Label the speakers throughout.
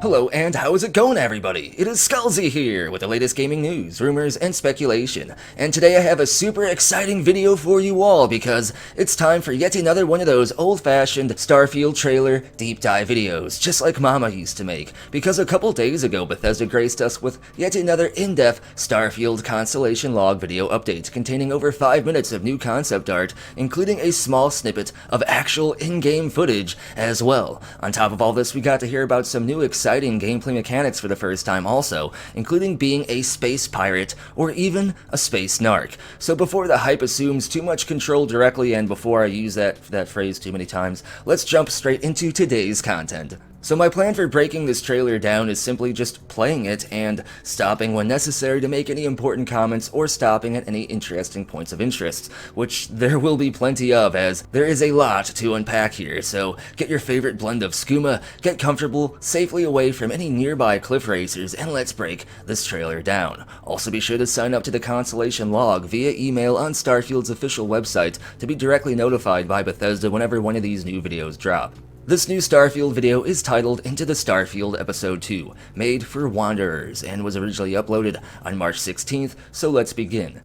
Speaker 1: Hello and how is it going, everybody? It is Skullzi here with the latest gaming news, rumors, and speculation. And today I have a super exciting video for you all because it's time for yet another one of those old-fashioned Starfield trailer deep dive videos, just like Mama used to make. Because a couple days ago, Bethesda graced us with yet another in-depth Starfield Constellation log video update containing over 5 minutes of new concept art, including a small snippet of actual in-game footage as well. On top of all this, we got to hear about some new exciting gameplay mechanics for the first time also, including being a space pirate or even a space narc. So before the hype assumes too much control directly and before I use that phrase too many times, let's jump straight into today's content. So my plan for breaking this trailer down is simply just playing it and stopping when necessary to make any important comments or stopping at any interesting points of interest, which there will be plenty of as there is a lot to unpack here, so get your favorite blend of skooma, get comfortable, safely away from any nearby cliff racers, and let's break this trailer down. Also be sure to sign up to the Constellation log via email on Starfield's official website to be directly notified by Bethesda whenever one of these new videos drop. This new Starfield video is titled Into the Starfield Episode 2, made for Wanderers, and was originally uploaded on March 16th, so let's begin.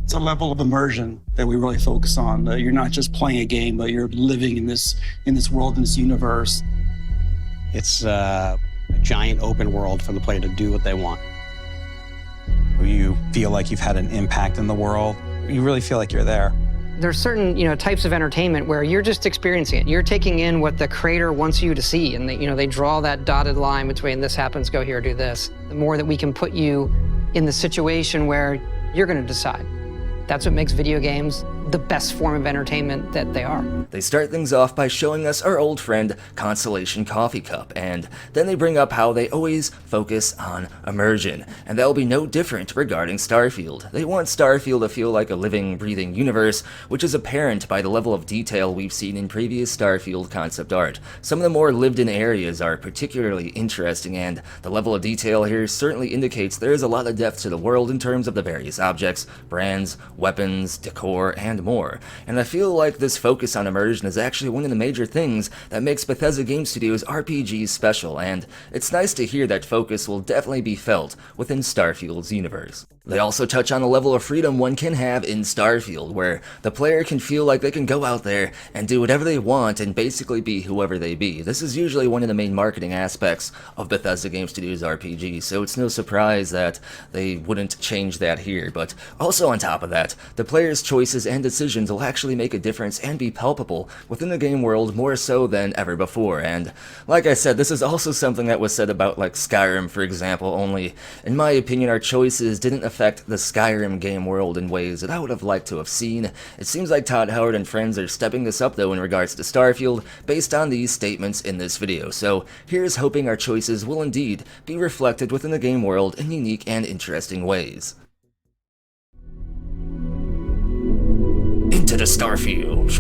Speaker 2: It's a level of immersion that we really focus on. You're not just playing a game, but you're living in this world, in this universe.
Speaker 3: It's a giant open world for the player to do what they want.
Speaker 4: You feel like you've had an impact in the world. You really feel like you're there.
Speaker 5: There's certain, types of entertainment where you're just experiencing it. You're taking in what the creator wants you to see, and they draw that dotted line between this happens, go here, do this. The more that we can put you in the situation where you're going to decide. That's what makes video games the best form of entertainment that they are.
Speaker 1: They start things off by showing us our old friend Constellation Coffee Cup, and then they bring up how they always focus on immersion, and that'll be no different regarding Starfield. They want Starfield to feel like a living, breathing universe, which is apparent by the level of detail we've seen in previous Starfield concept art. Some of the more lived-in areas are particularly interesting, and the level of detail here certainly indicates there is a lot of depth to the world in terms of the various objects, brands, weapons, decor, and more. And I feel like this focus on immersion is actually one of the major things that makes Bethesda Game Studios RPGs special, and it's nice to hear that focus will definitely be felt within Starfield's universe. They also touch on the level of freedom one can have in Starfield, where the player can feel like they can go out there and do whatever they want and basically be whoever they be. This is usually one of the main marketing aspects of Bethesda Game Studios RPGs, so it's no surprise that they wouldn't change that here. But also on top of that, the player's choices and decisions will actually make a difference and be palpable within the game world more so than ever before. And like I said, this is also something that was said about like Skyrim, for example, only in my opinion our choices didn't affect the Skyrim game world in ways that I would have liked to have seen. It seems like Todd Howard and friends are stepping this up though in regards to Starfield based on these statements in this video, so here's hoping our choices will indeed be reflected within the game world in unique and interesting ways. Into the Starfield.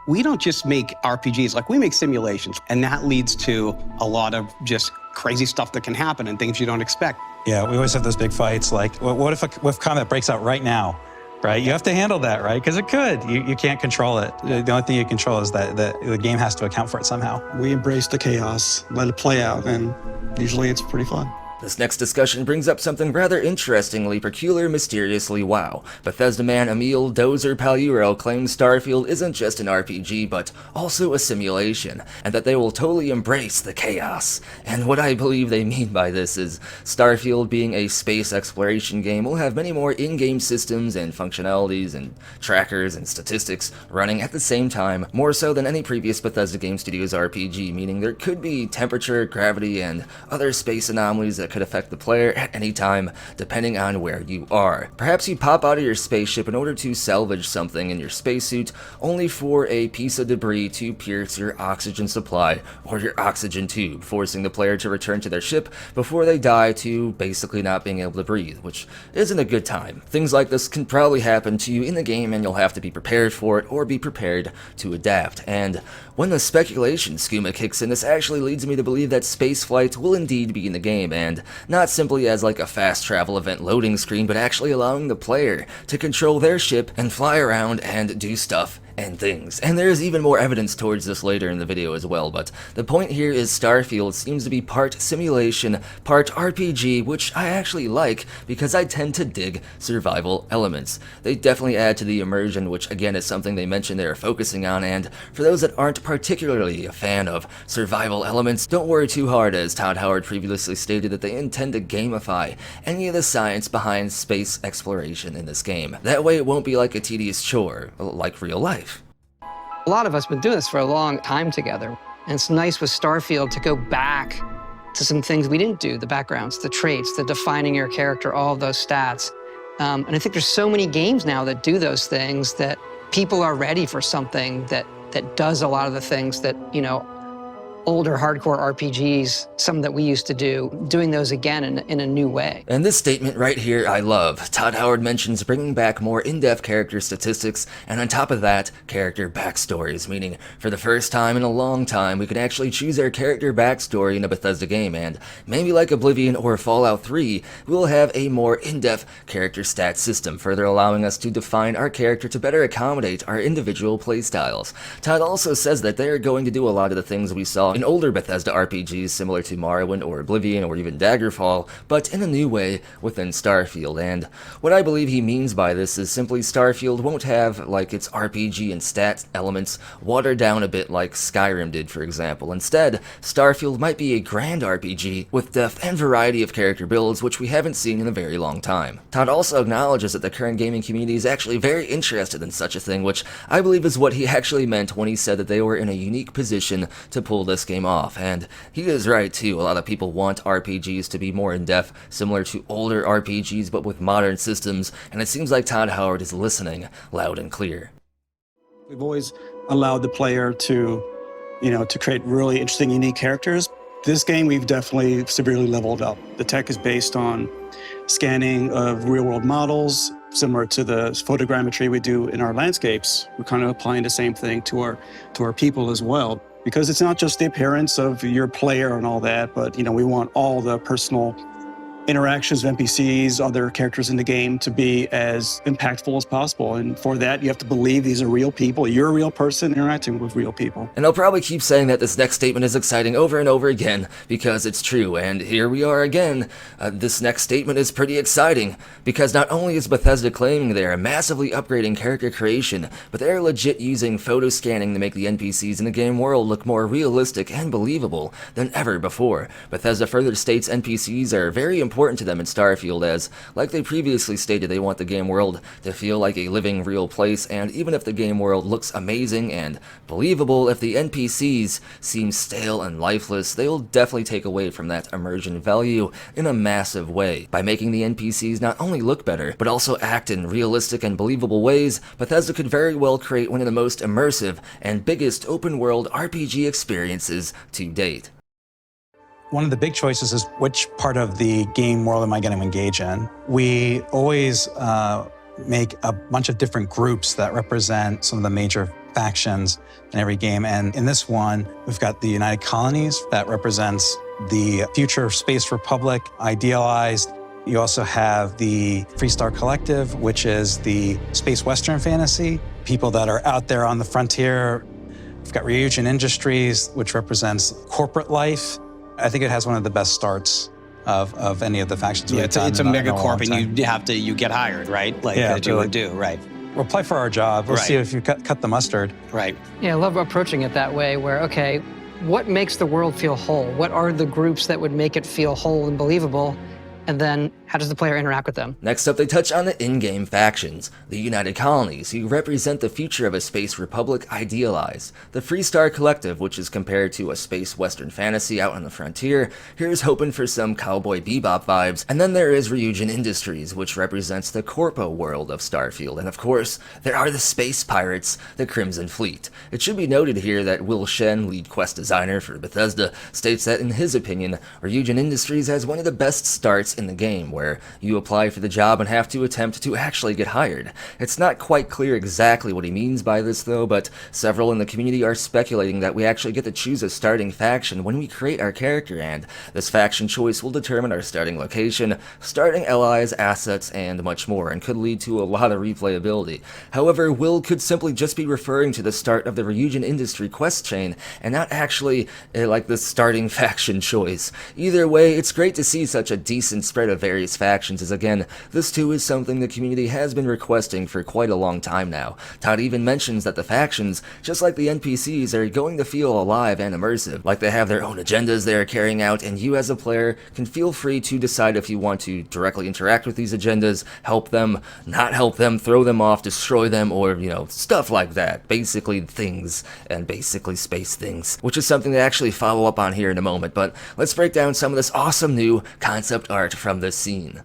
Speaker 3: We don't just make RPGs, like we make simulations, and that leads to a lot of just crazy stuff that can happen and things you don't expect.
Speaker 4: Yeah, we always have those big fights, like, what if combat breaks out right now, right? You have to handle that, right? Because it could. You can't control it. The only thing you control is that the game has to account for it somehow.
Speaker 2: We embrace the chaos, let it play out, and usually it's pretty fun.
Speaker 1: This next discussion brings up something rather interestingly peculiar, mysteriously wow. Bethesda man Emil Dozer Paluro claims Starfield isn't just an RPG, but also a simulation, and that they will totally embrace the chaos. And what I believe they mean by this is, Starfield being a space exploration game will have many more in-game systems and functionalities and trackers and statistics running at the same time, more so than any previous Bethesda Game Studios RPG, meaning there could be temperature, gravity, and other space anomalies that could affect the player at any time, depending on where you are. Perhaps you pop out of your spaceship in order to salvage something in your spacesuit, only for a piece of debris to pierce your oxygen supply or your oxygen tube, forcing the player to return to their ship before they die to basically not being able to breathe, which isn't a good time. Things like this can probably happen to you in the game, and you'll have to be prepared for it or be prepared to adapt. And when the speculation skooma kicks in, this actually leads me to believe that spaceflight will indeed be in the game, and and not simply as like a fast travel event loading screen, but actually allowing the player to control their ship and fly around and do stuff and things. And there's even more evidence towards this later in the video as well, but the point here is Starfield seems to be part simulation, part RPG, which I actually like because I tend to dig survival elements. They definitely add to the immersion, which again is something they mentioned they're focusing on, and for those that aren't particularly a fan of survival elements, don't worry too hard, as Todd Howard previously stated that they intend to gamify any of the science behind space exploration in this game. That way it won't be like a tedious chore, like real life.
Speaker 5: A lot of us have been doing this for a long time together, and it's nice with Starfield to go back to some things we didn't do, the backgrounds, the traits, the defining your character, all of those stats. And I think there's so many games now that do those things that people are ready for something that does a lot of the things that, you know, older hardcore RPGs, some that we used to do, doing those again in a new way.
Speaker 1: And this statement right here I love. Todd Howard mentions bringing back more in-depth character statistics, and on top of that, character backstories, meaning for the first time in a long time we can actually choose our character backstory in a Bethesda game, and maybe like Oblivion or Fallout 3, we'll have a more in-depth character stat system, further allowing us to define our character to better accommodate our individual playstyles. Todd also says that they are going to do a lot of the things we saw in older Bethesda RPGs similar to Morrowind or Oblivion or even Daggerfall, but in a new way within Starfield. And what I believe he means by this is simply Starfield won't have like its RPG and stat elements watered down a bit like Skyrim did, for example. Instead, Starfield might be a grand RPG with depth and variety of character builds, which we haven't seen in a very long time. Todd also acknowledges that the current gaming community is actually very interested in such a thing, which I believe is what he actually meant when he said that they were in a unique position to pull this game off. And he is right too. A lot of people want RPGs to be more in-depth, similar to older RPGs but with modern systems, and it seems like Todd Howard is listening loud and clear.
Speaker 2: We've always allowed the player to, to create really interesting, unique characters. This game, we've definitely severely leveled up. The tech is based on scanning of real-world models, similar to the photogrammetry we do in our landscapes. We're kind of applying the same thing to our people as well. Because it's not just the appearance of your player and all that, but we want all the personal interactions with NPCs, other characters in the game to be as impactful as possible. And for that, you have to believe these are real people. You're a real person interacting with real people.
Speaker 1: And I'll probably keep saying that this next statement is exciting over and over again because it's true. And here we are again. This next statement is pretty exciting because not only is Bethesda claiming they are massively upgrading character creation, but they're legit using photo scanning to make the NPCs in the game world look more realistic and believable than ever before. Bethesda further states NPCs are very important to them in Starfield, as, like they previously stated, they want the game world to feel like a living, real place, and even if the game world looks amazing and believable, if the NPCs seem stale and lifeless, they'll definitely take away from that immersion value in a massive way. By making the NPCs not only look better, but also act in realistic and believable ways, Bethesda could very well create one of the most immersive and biggest open-world RPG experiences to date.
Speaker 4: One of the big choices is which part of the game world am I going to engage in? We always make a bunch of different groups that represent some of the major factions in every game. And in this one, we've got the United Colonies that represents the future Space Republic idealized. You also have the Freestar Collective, which is the space Western fantasy, people that are out there on the frontier. We've got Ryujin Industries, which represents corporate life. I think it has one of the best starts of any of the factions we've done.
Speaker 3: It's a megacorp, and you get hired, right? Like that you would do, right?
Speaker 4: We'll play for our job. We'll see if you cut the mustard.
Speaker 3: Right.
Speaker 5: Yeah, I love approaching it that way where, okay, what makes the world feel whole? What are the groups that would make it feel whole and believable? And then how does the player interact with them?
Speaker 1: Next up, they touch on the in-game factions, the United Colonies, who represent the future of a space republic idealized. The Freestar Collective, which is compared to a space western fantasy out on the frontier, here's hoping for some Cowboy Bebop vibes. And then there is Ryujin Industries, which represents the corpo world of Starfield. And of course, there are the space pirates, the Crimson Fleet. It should be noted here that Will Shen, lead quest designer for Bethesda, states that in his opinion, Ryujin Industries has one of the best starts in the game, where you apply for the job and have to attempt to actually get hired. It's not quite clear exactly what he means by this though, but several in the community are speculating that we actually get to choose a starting faction when we create our character, and this faction choice will determine our starting location, starting allies, assets, and much more, and could lead to a lot of replayability. However, Will could simply just be referring to the start of the Ryujin Industry quest chain, and not actually like the starting faction choice. Either way, it's great to see such a decent spread of various factions, as again, this too is something the community has been requesting for quite a long time now. Todd even mentions that the factions, just like the NPCs, are going to feel alive and immersive, like they have their own agendas they are carrying out, and you as a player can feel free to decide if you want to directly interact with these agendas, help them, not help them, throw them off, destroy them, or, you know, stuff like that. Basically things, and basically space things, which is something to actually follow up on here in a moment, but let's break down some of this awesome new concept art from this scene.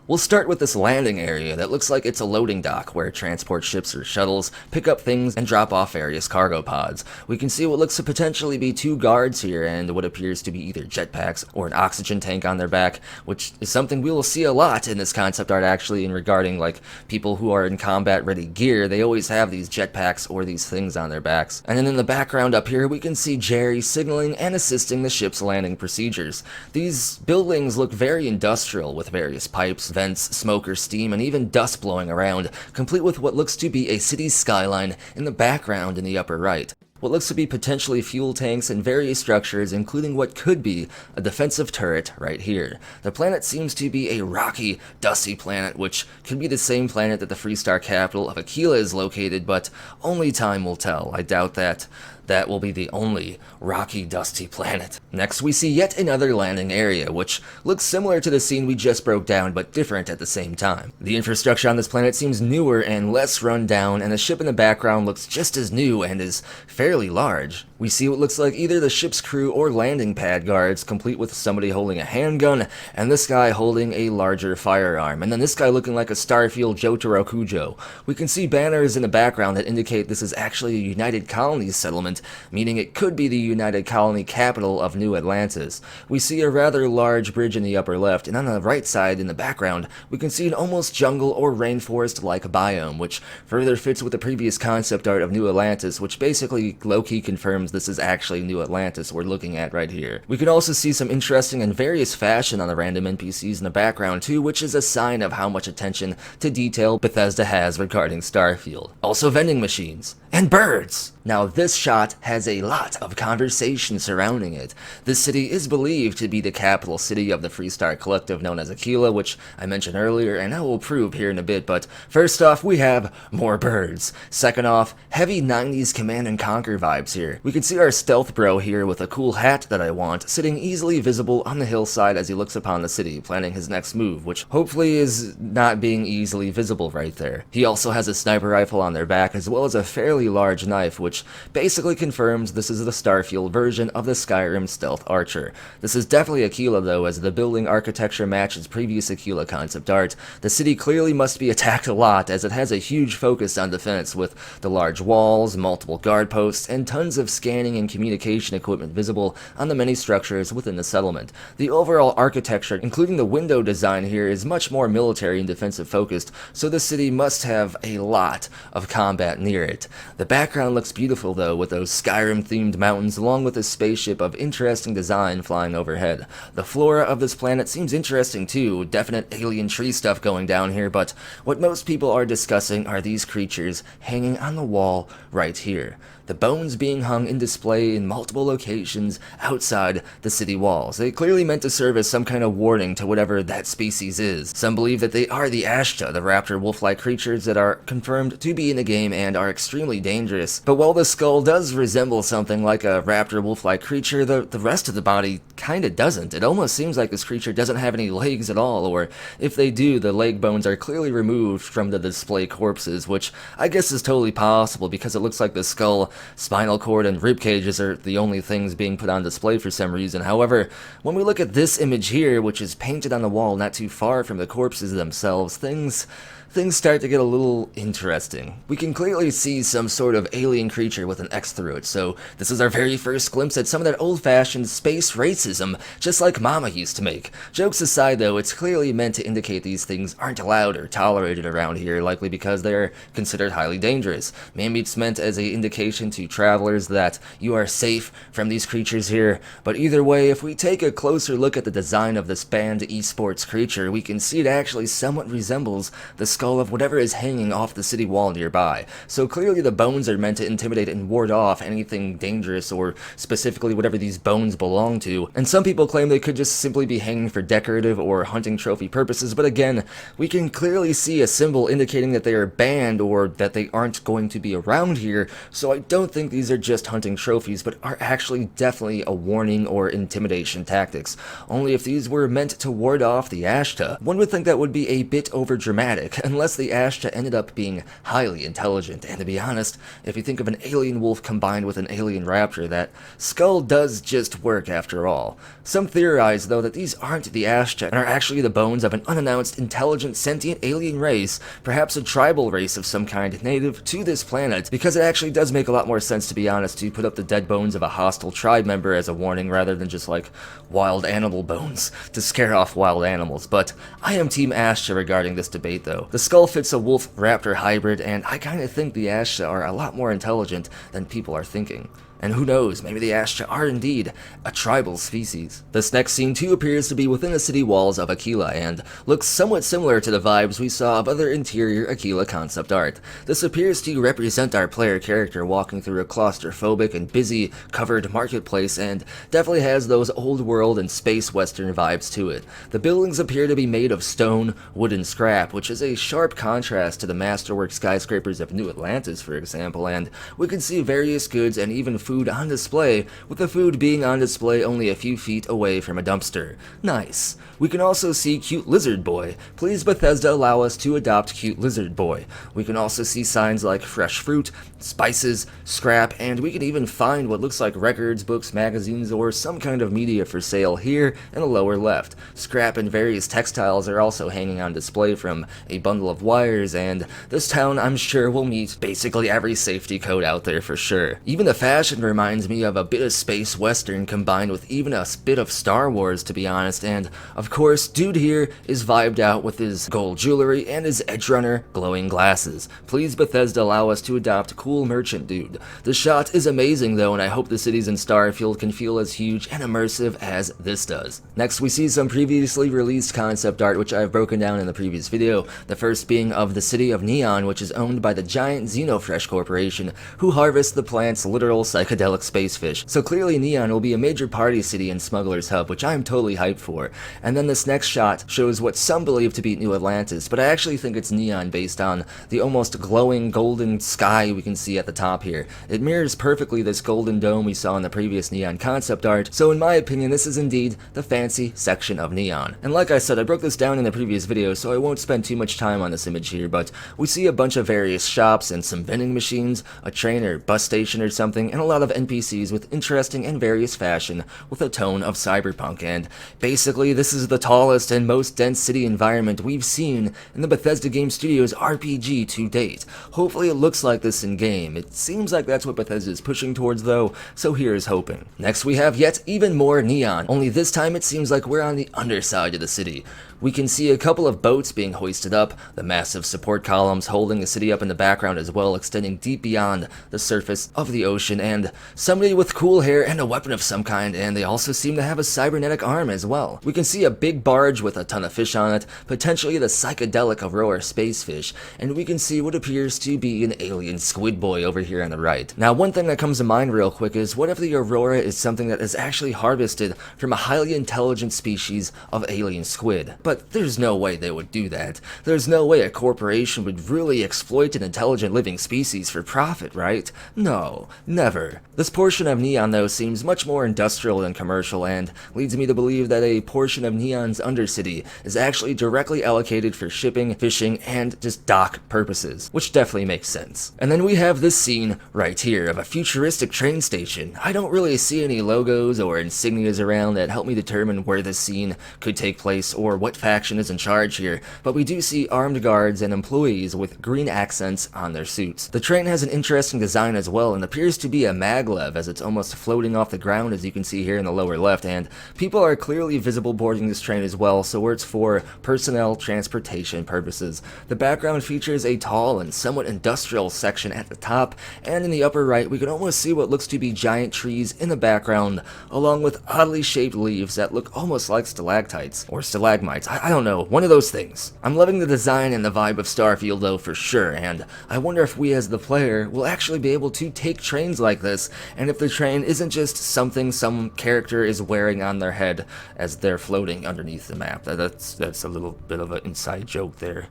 Speaker 1: We'll start with this landing area that looks like it's a loading dock where transport ships or shuttles pick up things and drop off various cargo pods. We can see what looks to potentially be 2 guards here and what appears to be either jetpacks or an oxygen tank on their back, which is something we will see a lot in this concept art actually, in regarding like people who are in combat ready gear. They always have these jetpacks or these things on their backs. And then in the background up here we can see Jerry signaling and assisting the ship's landing procedures. These buildings look very industrial with various pipes, vents, smoke or steam, and even dust blowing around, complete with what looks to be a city skyline in the background in the upper right. What looks to be potentially fuel tanks and various structures, including what could be a defensive turret right here. The planet seems to be a rocky, dusty planet, which could be the same planet that the Freestar capital of Aquila is located, but only time will tell. I doubt that will be the only rocky, dusty planet. Next, we see yet another landing area, which looks similar to the scene we just broke down, but different at the same time. The infrastructure on this planet seems newer and less run down, and the ship in the background looks just as new and is fairly large. We see what looks like either the ship's crew or landing pad guards, complete with somebody holding a handgun, and this guy holding a larger firearm, and then this guy looking like a Starfield Jotaro Kujo. We can see banners in the background that indicate this is actually a United Colonies settlement, meaning it could be the United Colony capital of New Atlantis. We see a rather large bridge in the upper left, and on the right side in the background, we can see an almost jungle or rainforest-like biome, which further fits with the previous concept art of New Atlantis, which basically low-key confirms this is actually New Atlantis we're looking at right here. We can also see some interesting and various fashion on the random NPCs in the background too, which is a sign of how much attention to detail Bethesda has regarding Starfield. Also vending machines. And birds! Now this shot has a lot of conversation surrounding it. This city is believed to be the capital city of the Freestar Collective known as Aquila, which I mentioned earlier and I will prove here in a bit, but first off we have more birds. Second off, heavy 90s Command & Conquer vibes here. We can see our stealth bro here with a cool hat that I want, sitting easily visible on the hillside as he looks upon the city, planning his next move, which hopefully is not being easily visible right there. He also has a sniper rifle on their back as well as a fairly large knife, which basically confirms this is the Starfield version of the Skyrim Stealth Archer. This is definitely Aquila though, as the building architecture matches previous Aquila concept art. The city clearly must be attacked a lot, as it has a huge focus on defense with the large walls, multiple guard posts, and tons of scanning and communication equipment visible on the many structures within the settlement. The overall architecture, including the window design here, is much more military and defensive focused, so the city must have a lot of combat near it. The background looks beautiful though, with those Skyrim-themed mountains along with a spaceship of interesting design flying overhead. The flora of this planet seems interesting too, definite alien tree stuff going down here, but what most people are discussing are these creatures hanging on the wall right here. The bones being hung in display in multiple locations outside the city walls. They clearly meant to serve as some kind of warning to whatever that species is. Some believe that they are the Ashta, the raptor wolf-like creatures that are confirmed to be in the game and are extremely dangerous. But while the skull does resemble something like a raptor wolf-like creature, the rest of the body kinda doesn't. It almost seems like this creature doesn't have any legs at all, or if they do, the leg bones are clearly removed from the display corpses, which I guess is totally possible because it looks like the skull, spinal cord, and rib cages are the only things being put on display for some reason. However, when we look at this image here, which is painted on the wall not too far from the corpses themselves, things things start to get a little interesting. We can clearly see some sort of alien creature with an X through it, so this is our very first glimpse at some of that old-fashioned space racism, just like Mama used to make. Jokes aside though, it's clearly meant to indicate these things aren't allowed or tolerated around here, likely because they're considered highly dangerous. Maybe it's meant as an indication to travelers that you are safe from these creatures here, but either way, if we take a closer look at the design of this banned esports creature, we can see it actually somewhat resembles the skull of whatever is hanging off the city wall nearby. So clearly the bones are meant to intimidate and ward off anything dangerous, or specifically whatever these bones belong to. And some people claim they could just simply be hanging for decorative or hunting trophy purposes, but again, we can clearly see a symbol indicating that they are banned or that they aren't going to be around here, so I don't think these are just hunting trophies, but are actually definitely a warning or intimidation tactics. Only if these were meant to ward off the Ashta. One would think that would be a bit overdramatic, unless the Ashta ended up being highly intelligent, and to be honest, if you think of an alien wolf combined with an alien raptor, that skull does just work after all. Some theorize, though, that these aren't the Ashta and are actually the bones of an unannounced, intelligent, sentient alien race, perhaps a tribal race of some kind native to this planet, because it actually does make a lot more sense, to be honest, to put up the dead bones of a hostile tribe member as a warning rather than just like wild animal bones to scare off wild animals. But I am Team Ashta regarding this debate though. The skull fits a wolf-raptor hybrid, and I kinda think the Ashta are a lot more intelligent than people are thinking. And who knows, maybe the Ashta are indeed a tribal species. This next scene too appears to be within the city walls of Aquila, and looks somewhat similar to the vibes we saw of other interior Aquila concept art. This appears to represent our player character walking through a claustrophobic and busy covered marketplace, and definitely has those old world and space western vibes to it. The buildings appear to be made of stone, wood, and scrap, which is a sharp contrast to the masterwork skyscrapers of New Atlantis, for example, and we can see various goods and even food on display, with the food being on display only a few feet away from a dumpster. Nice. We can also see Cute Lizard Boy. Please Bethesda allow us to adopt Cute Lizard Boy. We can also see signs like fresh fruit, spices, scrap, and we can even find what looks like records, books, magazines, or some kind of media for sale here in the lower left. Scrap and various textiles are also hanging on display from a bundle of wires, and this town, I'm sure, will meet basically every safety code out there for sure. Even the fashion reminds me of a bit of space western combined with even a bit of Star Wars, to be honest, and of course, dude here is vibed out with his gold jewelry and his Edgerunner glowing glasses. Please Bethesda allow us to adopt cool merchant dude. The shot is amazing though, and I hope the cities in Starfield can feel as huge and immersive as this does. Next we see some previously released concept art which I have broken down in the previous video, the first being of the city of Neon, which is owned by the giant Xenofresh Corporation, who harvest the plant's literal psychedelic space fish. So clearly Neon will be a major party city and smuggler's hub, which I am totally hyped for. And then this next shot shows what some believe to be New Atlantis, but I actually think it's Neon based on the almost glowing golden sky we can see at the top here. It mirrors perfectly this golden dome we saw in the previous Neon concept art, so in my opinion this is indeed the fancy section of Neon. And like I said, I broke this down in the previous video, so I won't spend too much time on this image here, but we see a bunch of various shops and some vending machines, a train or bus station or something, and a lot of NPCs with interesting and various fashion with a tone of cyberpunk, and basically this is the tallest and most dense city environment we've seen in the Bethesda Game Studios RPG to date. Hopefully it looks like this in game. It seems like that's what Bethesda is pushing towards though, so here's hoping. Next we have yet even more Neon, only this time it seems like we're on the underside of the city. We can see a couple of boats being hoisted up, the massive support columns holding the city up in the background as well, extending deep beyond the surface of the ocean, and somebody with cool hair and a weapon of some kind, and they also seem to have a cybernetic arm as well. We can see a big barge with a ton of fish on it, potentially the psychedelic Aurora space fish, and we can see what appears to be an alien squid boy over here on the right. Now one thing that comes to mind real quick is, what if the Aurora is something that is actually harvested from a highly intelligent species of alien squid? But there's no way they would do that. There's no way a corporation would really exploit an intelligent living species for profit, right? No, never. color. This portion of Neon though seems much more industrial than commercial and leads me to believe that a portion of Neon's Undercity is actually directly allocated for shipping, fishing, and just dock purposes, which definitely makes sense. And then we have this scene right here of a futuristic train station. I don't really see any logos or insignias around that help me determine where this scene could take place or what faction is in charge here, but we do see armed guards and employees with green accents on their suits. The train has an interesting design as well and appears to be a maglev as it's almost floating off the ground, as you can see here in the lower left, and people are clearly visible boarding this train as well, so it's for personnel transportation purposes. The background features a tall and somewhat industrial section at the top, and in the upper right we can almost see what looks to be giant trees in the background, along with oddly shaped leaves that look almost like stalactites or stalagmites. I don't know, one of those things. I'm loving the design and the vibe of Starfield though for sure, and I wonder if we as the player will actually be able to take trains like this, and if the train isn't just something some character is wearing on their head as they're floating underneath the map. That's a little bit of an inside joke there.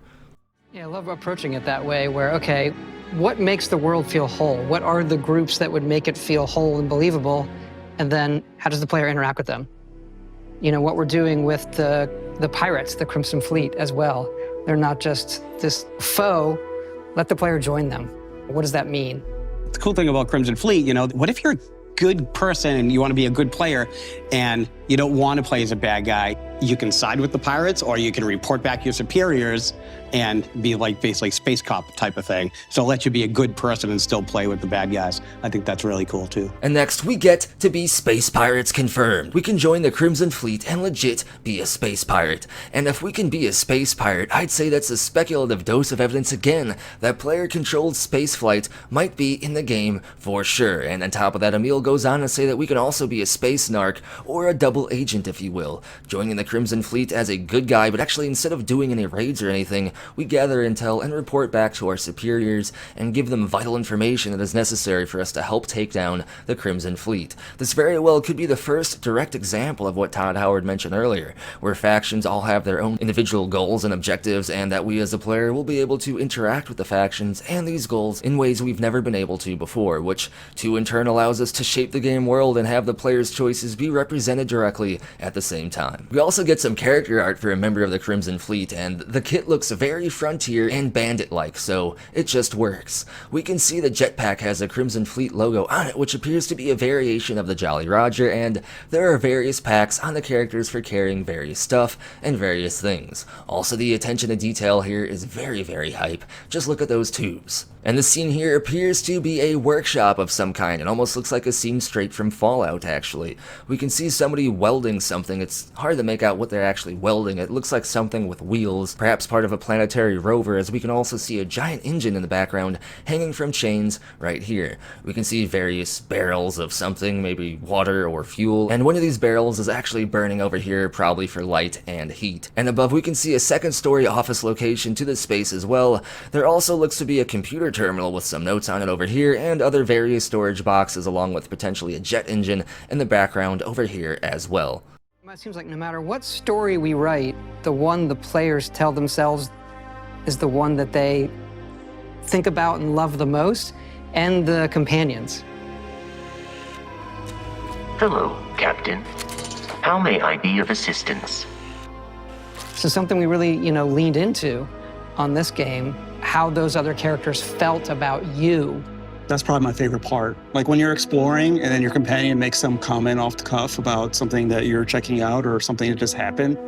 Speaker 5: Yeah, I love approaching it that way where, okay, what makes the world feel whole? What are the groups that would make it feel whole and believable? And then how does the player interact with them? You know, what we're doing with the pirates, the Crimson Fleet as well. They're not just this foe, let the player join them. What does that mean?
Speaker 3: The cool thing about Crimson Fleet, you know, what if you're a good person and you want to be a good player and you don't want to play as a bad guy? You can side with the pirates or you can report back your superiors and be like basically space cop type of thing. So let you be a good person and still play with the bad guys. I think that's really cool too.
Speaker 1: And next we get to be space pirates confirmed. We can join the Crimson Fleet and legit be a space pirate. And if we can be a space pirate, I'd say that's a speculative dose of evidence again that player-controlled spaceflight might be in the game for sure. And on top of that, Emil goes on to say that we can also be a space narc or a double agent, if you will, joining the Crimson Fleet as a good guy, but actually instead of doing any raids or anything, we gather intel and report back to our superiors and give them vital information that is necessary for us to help take down the Crimson Fleet. This very well could be the first direct example of what Todd Howard mentioned earlier, where factions all have their own individual goals and objectives, and that we as a player will be able to interact with the factions and these goals in ways we've never been able to before, which to in turn allows us to shape the game world and have the player's choices be represented directly at the same time. We also get some character art for a member of the Crimson Fleet, and the kit looks very Frontier and Bandit-like, so it just works. We can see the jetpack has a Crimson Fleet logo on it, which appears to be a variation of the Jolly Roger, and there are various packs on the characters for carrying various stuff and various things. Also, the attention to detail here is very, very hype. Just look at those tubes. And the scene here appears to be a workshop of some kind. It almost looks like a scene straight from Fallout, actually. We can see somebody welding something. It's hard to make out what they're actually welding. It looks like something with wheels, perhaps part of a planetary rover, as we can also see a giant engine in the background hanging from chains right here. We can see various barrels of something, maybe water or fuel, and one of these barrels is actually burning over here, probably for light and heat. And above we can see a second-story office location to this space as well. There also looks to be a computer terminal with some notes on it over here, and other various storage boxes along with potentially a jet engine in the background over here as well.
Speaker 5: It seems like no matter what story we write, the one the players tell themselves is the one that they think about and love the most, and the companions.
Speaker 6: Hello, Captain. How may I be of assistance?
Speaker 5: So something we really, leaned into on this game, how those other characters felt about you.
Speaker 2: That's probably my favorite part. Like when you're exploring and then your companion makes some comment off the cuff about something that you're checking out or something that just happened,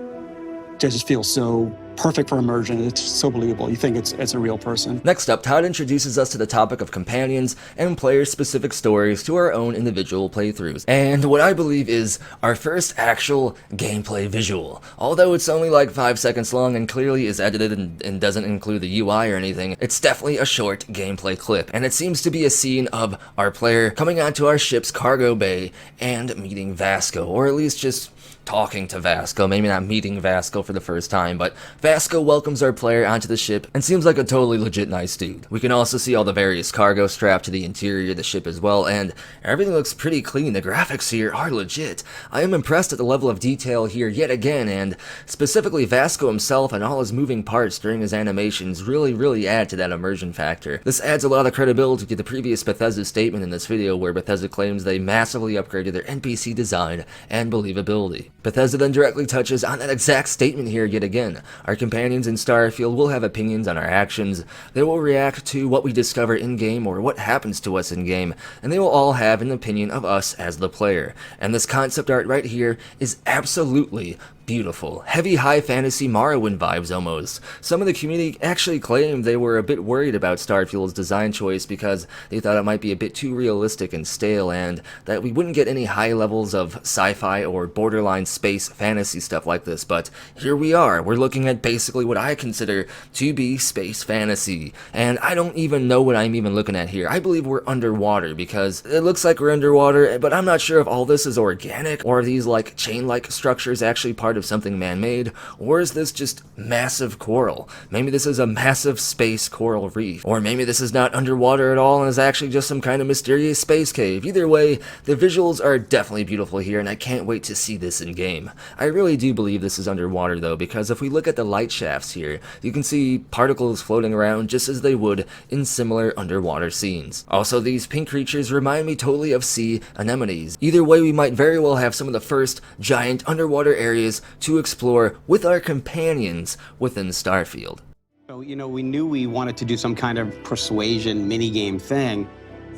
Speaker 2: it just feels so perfect for immersion. It's so believable. You think it's a real person.
Speaker 1: Next up, Todd introduces us to the topic of companions and player-specific stories to our own individual playthroughs, and what I believe is our first actual gameplay visual. Although it's only like 5 seconds long and clearly is edited and doesn't include the UI or anything, it's definitely a short gameplay clip, and it seems to be a scene of our player coming onto our ship's cargo bay and meeting Vasco, or at least just talking to Vasco, maybe not meeting Vasco for the first time, but Vasco welcomes our player onto the ship and seems like a totally legit nice dude. We can also see all the various cargo strapped to the interior of the ship as well, and everything looks pretty clean. The graphics here are legit. I am impressed at the level of detail here yet again, and specifically Vasco himself and all his moving parts during his animations really add to that immersion factor. This adds a lot of credibility to the previous Bethesda statement in this video, where Bethesda claims they massively upgraded their NPC design and believability. Bethesda then directly touches on that exact statement here yet again. Our companions in Starfield will have opinions on our actions, they will react to what we discover in-game or what happens to us in-game, and they will all have an opinion of us as the player. And this concept art right here is absolutely beautiful. Heavy high fantasy Morrowind vibes almost. Some of the community actually claimed they were a bit worried about Starfield's design choice because they thought it might be a bit too realistic and stale, and that we wouldn't get any high levels of sci-fi or borderline space fantasy stuff like this, but here we are. We're looking at basically what I consider to be space fantasy, and I don't even know what I'm even looking at here. I believe we're underwater because it looks like we're underwater, but I'm not sure if all this is organic or are these like chain-like structures actually part of something man-made, or is this just massive coral? Maybe this is a massive space coral reef, or maybe this is not underwater at all and is actually just some kind of mysterious space cave. Either way, the visuals are definitely beautiful here, and I can't wait to see this in game. I really do believe this is underwater though, because if we look at the light shafts here, you can see particles floating around just as they would in similar underwater scenes. Also, these pink creatures remind me totally of sea anemones. Either way, we might very well have some of the first giant underwater areas to explore with our companions within Starfield.
Speaker 3: So, we knew we wanted to do some kind of persuasion minigame thing.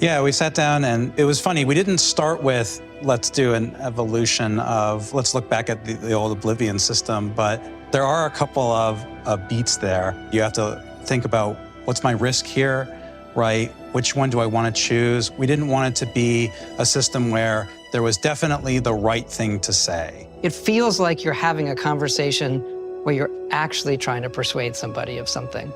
Speaker 4: Yeah, we sat down and it was funny. We didn't start with, let's do an evolution of, let's look back at the old Oblivion system, but there are a couple of beats there. You have to think about, what's my risk here, right? Which one do I want to choose? We didn't want it to be a system where there was definitely the right thing to say.
Speaker 5: It feels like you're having a conversation where you're actually trying to persuade somebody of something.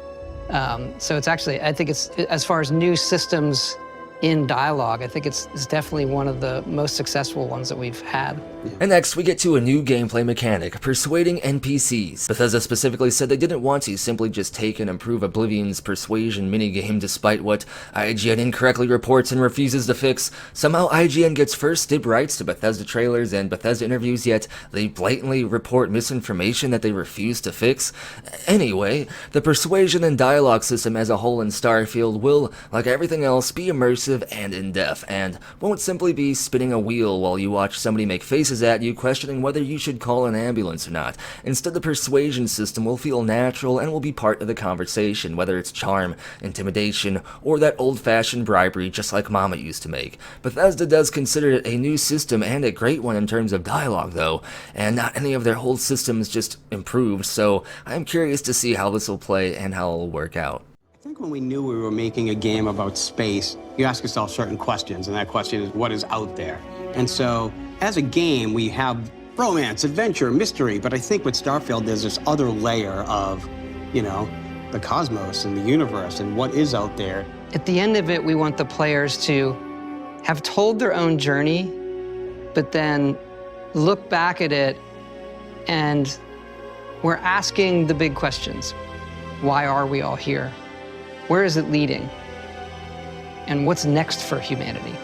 Speaker 5: So it's actually, I think it's, as far as new systems in dialogue, I think it's definitely one of the most successful ones that we've had.
Speaker 1: And next, we get to a new gameplay mechanic, Persuading Npcs. Bethesda specifically said they didn't want to simply just take and improve Oblivion's persuasion minigame despite what IGN incorrectly reports and refuses to fix. Somehow IGN gets first dib rights to Bethesda trailers and Bethesda interviews, yet they blatantly report misinformation that they refuse to fix. Anyway, the persuasion and dialogue system as a whole in Starfield will, like everything else, be immersive and in-depth, and won't simply be spinning a wheel while you watch somebody make faces at you questioning whether you should call an ambulance or not. Instead, the persuasion system will feel natural and will be part of the conversation, whether it's charm, intimidation, or that old-fashioned bribery just like Mama used to make. Bethesda does consider it a new system and a great one in terms of dialogue though, and not any of their old systems just improved, so I'm curious to see how this will play and how it will work out.
Speaker 3: I think when we knew we were making a game about space, you ask yourself certain questions, and that question is, what is out there? And so, as a game, we have romance, adventure, mystery, but I think with Starfield, there's this other layer of, the cosmos and the universe and what is out there.
Speaker 5: At the end of it, we want the players to have told their own journey, but then look back at it and we're asking the big questions. Why are we all here? Where is it leading? And what's next for humanity?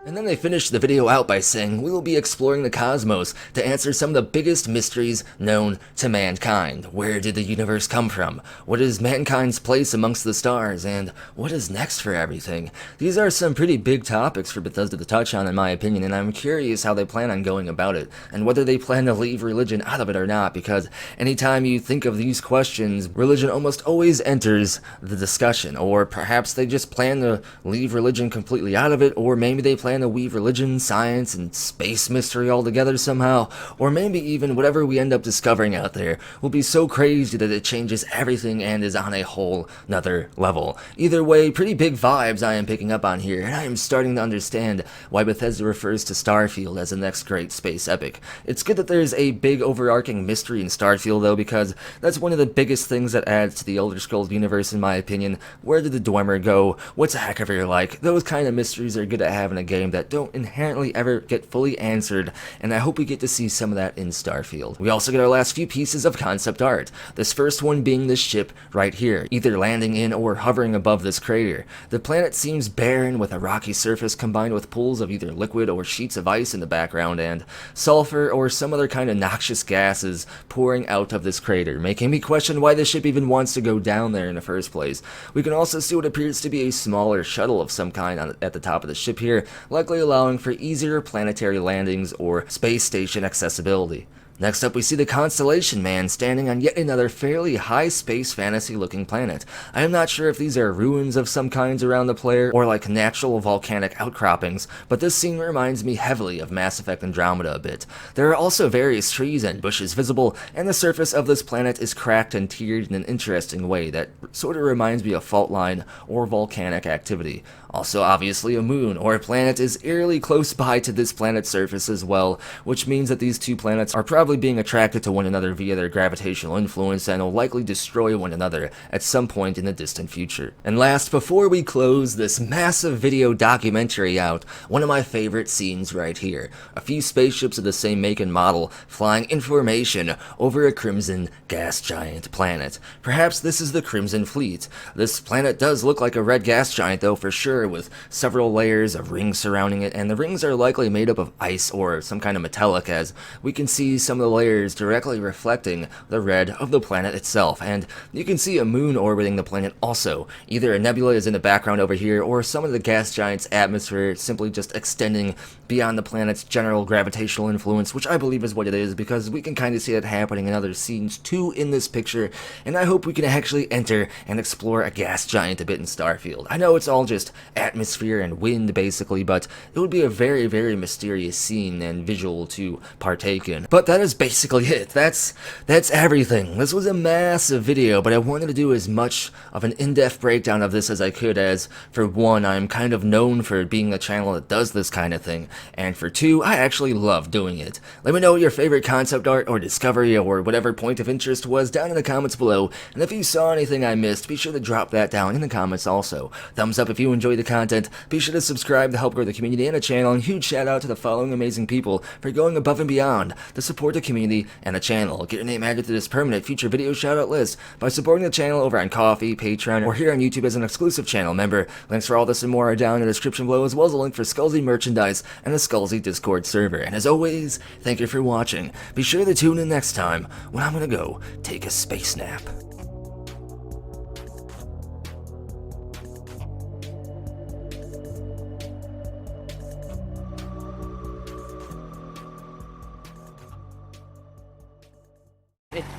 Speaker 1: And then they finished the video out by saying, we will be exploring the cosmos to answer some of the biggest mysteries known to mankind. Where did the universe come from? What is mankind's place amongst the stars? And what is next for everything? These are some pretty big topics for Bethesda to touch on in my opinion, and I'm curious how they plan on going about it, and whether they plan to leave religion out of it or not, because anytime you think of these questions, religion almost always enters the discussion, or perhaps they just plan to leave religion completely out of it, or maybe they plan trying to weave religion, science, and space mystery all together somehow, or maybe even whatever we end up discovering out there will be so crazy that it changes everything and is on a whole nother level. Either way, pretty big vibes I am picking up on here, and I am starting to understand why Bethesda refers to Starfield as the next great space epic. It's good that there's a big overarching mystery in Starfield though, because that's one of the biggest things that adds to the Elder Scrolls universe in my opinion. Where did the Dwemer go? What's a Hackaver like? Those kind of mysteries are good to have in a game that don't inherently ever get fully answered, and I hope we get to see some of that in Starfield. We also get our last few pieces of concept art, this first one being this ship right here, either landing in or hovering above this crater. The planet seems barren with a rocky surface combined with pools of either liquid or sheets of ice in the background and sulfur or some other kind of noxious gases pouring out of this crater, making me question why the ship even wants to go down there in the first place. We can also see what appears to be a smaller shuttle of some kind at the top of the ship here, likely allowing for easier planetary landings or space station accessibility. Next up, we see the Constellation Man standing on yet another fairly high space fantasy looking planet. I am not sure if these are ruins of some kinds around the player or like natural volcanic outcroppings, but this scene reminds me heavily of Mass Effect Andromeda a bit. There are also various trees and bushes visible, and the surface of this planet is cracked and tiered in an interesting way that sort of reminds me of fault line or volcanic activity. Also, obviously, a moon or a planet is eerily close by to this planet's surface as well, which means that these two planets are probably being attracted to one another via their gravitational influence and will likely destroy one another at some point in the distant future. And last, before we close this massive video documentary out, one of my favorite scenes right here. A few spaceships of the same make and model flying in formation over a crimson gas giant planet. Perhaps this is the Crimson Fleet. This planet does look like a red gas giant though for sure, with several layers of rings surrounding it, and the rings are likely made up of ice or some kind of metallic, as we can see some of the layers directly reflecting the red of the planet itself. And you can see a moon orbiting the planet also. Either a nebula is in the background over here, or some of the gas giant's atmosphere simply just extending beyond the planet's general gravitational influence, which I believe is what it is, because we can kind of see that happening in other scenes too in this picture, and I hope we can actually enter and explore a gas giant a bit in Starfield. I know it's all just atmosphere and wind basically, but it would be a very, very mysterious scene and visual to partake in. But that is basically it. That's everything. This was a massive video, but I wanted to do as much of an in-depth breakdown of this as I could, as for one, I'm kind of known for being a channel that does this kind of thing, and for two, I actually love doing it. Let me know what your favorite concept art or discovery or whatever point of interest was down in the comments below, and if you saw anything I missed, be sure to drop that down in the comments also. Thumbs up if you enjoyed the content, be sure to subscribe to help grow the community and the channel, and huge shout out to the following amazing people for going above and beyond to support the community and the channel. Get your name added to this permanent future video shout out list by supporting the channel over on Ko-fi, Patreon, or here on YouTube as an exclusive channel member. Links for all this and more are down in the description below, as well as a link for Skullzi merchandise and the Skullzi Discord server. And as always, thank you for watching. Be sure to tune in next time when I'm gonna go take a space nap.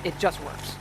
Speaker 5: It just works.